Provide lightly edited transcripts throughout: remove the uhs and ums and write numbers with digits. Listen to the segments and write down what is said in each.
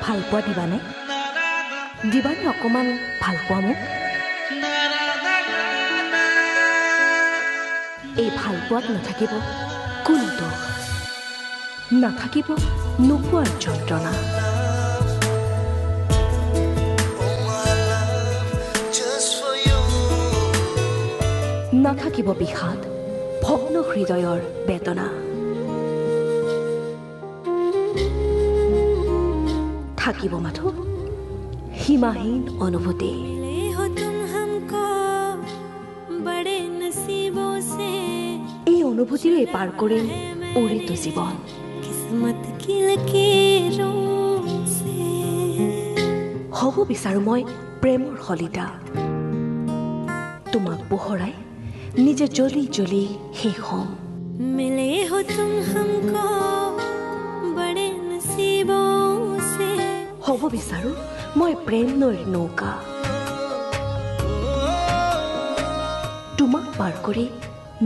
ভাল পোৱা দিবানে দিবানে অকমান ভাল পোৱা মোক এই ভাল পোৱাত নাথাকিব কোনো দুখ নাথাকিব নোপোৱাৰ যন্ত্ৰণা নাথাকিব বিষাদ ভগ্ন হৃদয়ৰ বেদনা থাকিব মাথো সীমাহীন অনুভূতি এই অনুভূতিৰে পাৰ কৰিম উৰিত জীৱন হ'ব বিচাৰো মই প্ৰেমৰ হলিতা তোমাক পোহৰাই নিজে জ্বলি জ্বলি শেষ হম मिले हो तुम हमको बड़े नसीबों से হ'ব বিচাৰো মই প্ৰেম নৈৰ নৌকা তোমাক পাৰ কৰি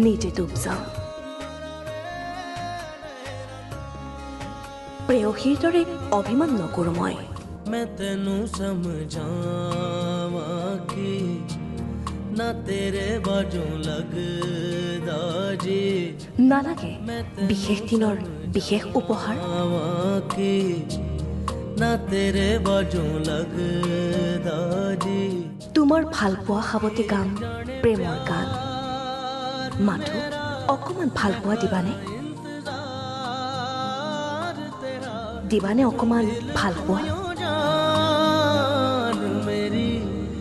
নিজে ডুব যাওঁ প্ৰেয়সীৰ দৰে অভিমান নকৰো মই तेनू समझावा कि ना तेरे बाजू लगदा जी নালাগে বিশেষ দিনৰ বিশেষ উপহাৰ कि ना तेरे बाजू लगदा जी তোমাৰ ভাল পোৱা সাৱতি গান প্ৰেমৰ গান মাথো অকমান ভাল পোৱা দিবানে দিবানে অকমান ভাল পোৱা